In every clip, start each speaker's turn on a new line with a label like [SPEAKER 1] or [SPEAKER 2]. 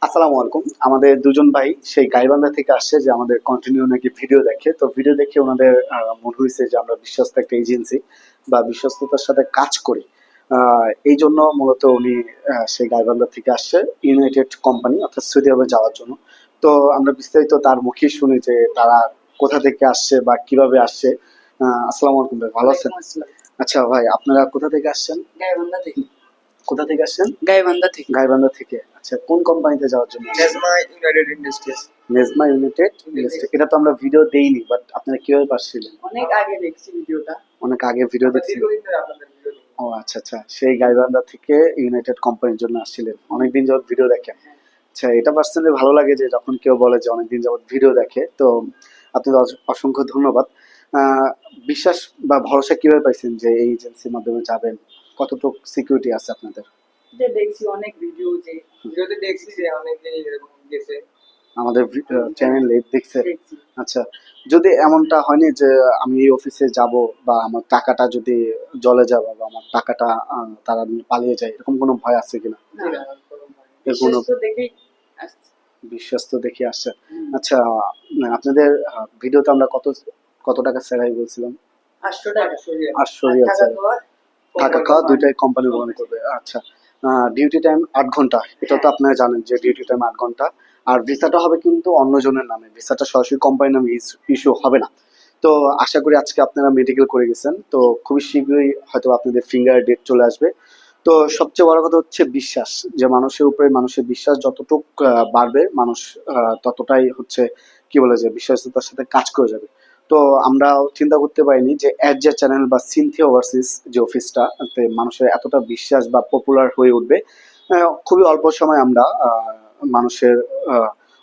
[SPEAKER 1] আসসালামু আলাইকুম। আমাদের দুজন ভাই সেই গাইবান্ধা থেকে আসছে যে আমাদের কন্টিনিউ নাকি ভিডিও দেখে। তো ভিডিও দেখে ওনাদের মনে হয়েছে যে আমরা বিশ্বস্ত একটা এজেন্সি বা বিশ্বস্ততার সাথে কাজ করি। এই জন্য মূলত উনি সেই গাইবান্ধা থেকে আসছে ইউনাইটেড কোম্পানি অর্থাৎ সৌদি আরবে যাওয়ার জন্য। তো আমরা বিস্তারিত তার মুখেই শুনি যে তারা কোথা থেকে আসছে বা কিভাবে আসছে। আসসালামু আলাইকুম ভাই, ভালো আছেন?
[SPEAKER 2] ওয়ালাইকুম আসসালাম।
[SPEAKER 1] আচ্ছা ভাই, আপনারা কোথা থেকে আসছেন?
[SPEAKER 2] গাইবান্ধা থেকে।
[SPEAKER 1] কোথা থেকে আসছেন?
[SPEAKER 2] গাইবান্ধা থেকে।
[SPEAKER 1] গাইবান্ধা থেকে। আচ্ছা, কোন কোম্পানিতে যাওয়ার জন্য আসছেন?
[SPEAKER 2] নেজমা ইউনাইটেড ইন্ডাস্ট্রিজ।
[SPEAKER 1] নেজমা United industry. এটা তো আমরা ভিডিও দেইনি, বাট আপনারা কিভাবে পাচ্ছিলেন?
[SPEAKER 2] অনেক আগে দেখছি ভিডিওটা।
[SPEAKER 1] অনেক আগে ভিডিও দেখছিলেন?
[SPEAKER 2] দীর্ঘদিন ধরে আপনাদের ভিডিও দেখি।
[SPEAKER 1] ও আচ্ছা আচ্ছা, সেই গাইবান্ধা থেকে ইউনাইটেড কোম্পানির জন্য আসছিলেন, অনেকদিন যাবত ভিডিও দেখেন। আচ্ছা, এটা পার্সোনালি ভালো লাগে যে যখন কেউ বলে যে অনেকদিন যাবত ভিডিও দেখে। তো আপনাদের অসংখ্য ধন্যবাদ। আহ, বিশ্বাস বা ভরসা কিভাবে পাইছেন যে এই এজেন্সির মাধ্যমে যাবেন? কতটুকু সিকিউরিটি আছে আপনাদের?
[SPEAKER 2] যে দেখছি অনেক ভিডিওতে দেখছি যে অনেকে এরকম গেছে।
[SPEAKER 1] আমাদের চ্যানেলে দেখছে?
[SPEAKER 2] দেখছি।
[SPEAKER 1] আচ্ছা, যদি এমনটা হয়নি যে আমি এই অফিসে যাব বা আমার টাকাটা যদি জলে যাবে বা আমার টাকাটা তারা নিয়ে পালিয়ে যায়, এরকম কোনো ভয় আছে কিনা?
[SPEAKER 2] না, কোনো ভয় নেই।
[SPEAKER 1] এর কোনো
[SPEAKER 2] বিশ্বস্ত দেখেই আসছি।
[SPEAKER 1] বিশ্বস্ত দেখে আসছে। আচ্ছা, আপনাদের ভিডিওতে আমরা কত কত টাকা স্যালারি বলছিলাম?
[SPEAKER 2] 800 টাকা।
[SPEAKER 1] 800 রিয়াল
[SPEAKER 2] টাকা
[SPEAKER 1] স্যালারি।
[SPEAKER 2] খাওয়া
[SPEAKER 1] থাকা খাওয়া দুইটাই কোম্পানি গ্রহণ করবে। আচ্ছা, ডিউটি টাইম 8 ঘন্টা, এটা তো আপনারা জানেন যে ডিউটি টাইম 8 ঘন্টা। আর ভিসাটা হবে কিন্তু অন্যজনের নামে, ভিসাটা সরাসরি কোম্পানির নামে ইস্যু হবে না। তো আশা করি আজকে আপনারা মেডিকেল করে গেছেন, তো খুবই শীঘ্রই হয়তো আপনাদের ফিঙ্গার ডেট চলে আসবে। তো সবচেয়ে বড় কথা হচ্ছে বিশ্বাস, যে মানুষের উপরে মানুষের বিশ্বাস যতটুক বাড়বে, মানুষ ততটাই হচ্ছে কি বলে যে বিশ্বাসতার সাথে কাজ করে যাবে। তো আমরা চিন্তা করতে পারিনি যে অ্যাডজা চ্যানেল বা সিনথিয়া ওভারসিস যে অফিসটা মানুষের এতটা বিশ্বাস বা পপুলার হয়ে উঠবে। খুবই অল্প সময় আমরা মানুষের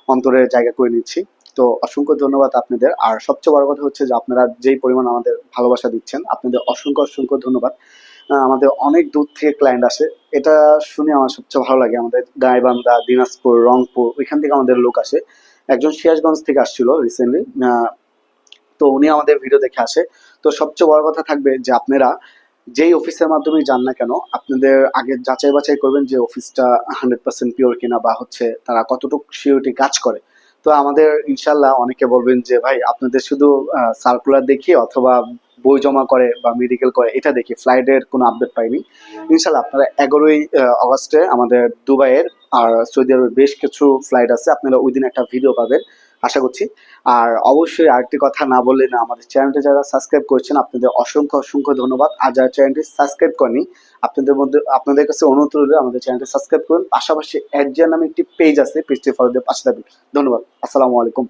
[SPEAKER 1] অন্তরে জায়গা করে নিচ্ছি। তো অসংখ্য ধন্যবাদ আপনাদের। আর সবচেয়ে বড় কথা হচ্ছে যে আপনারা যেই পরিমাণ আমাদের ভালোবাসা দিচ্ছেন, আপনাদের অসংখ্য অসংখ্য ধন্যবাদ। আমাদের অনেক দূর থেকে ক্লায়েন্ট আসে, এটা শুনে আমার সবচেয়ে ভালো লাগে। আমাদের গাইবান্ধা, দিনাজপুর, রংপুর ওইখান থেকে আমাদের লোক আসে। একজন সিরাজগঞ্জ থেকে আসছিল রিসেন্টলি। তো উনি আমাদের ভিডিও দেখে আসে। তো সবচেয়ে বড় কথা থাকবে যে আপনারা যেই অফিসের মাধ্যমে যান না কেন, আপনাদের আগে যাচাই বাছাই করবেন যে অফিসটা 100% পিওর কিনা বা হচ্ছে তারা কতটুকু সিকিউরিটি কাজ করে। তো আমাদের ইনশাল্লাহ অনেকে বলবেন যে ভাই আপনাদের শুধু সার্কুলার দেখি অথবা বই জমা করে বা মেডিকেল করে এটা দেখি, ফ্লাইটের কোনো আপডেট পাইনি। ইনশাল্লাহ আপনারা 11ই আগস্টে আমাদের দুবাইয়ের আর সৌদি আরবের বেশ কিছু ফ্লাইট আছে, আপনারা ওই দিন একটা ভিডিও পাবেন আশা করছি। আর অবশ্যই আরেকটি কথা না বললে না, আমাদের চ্যানেলটি যারা সাবস্ক্রাইব করেছেন আপনাদের অসংখ্য অসংখ্য ধন্যবাদ। আর যারা চ্যানেলটি সাবস্ক্রাইব করেনি, আপনাদের কাছে অনুরোধ রইল আমাদের চ্যানেলটি সাবস্ক্রাইব করুন। পাশাপাশি অ্যাডজিয়া নামে একটি পেজ আছে, পেজটি ফলো দিয়ে পাশে থাকবেন। ধন্যবাদ। আসসালামু আলাইকুম।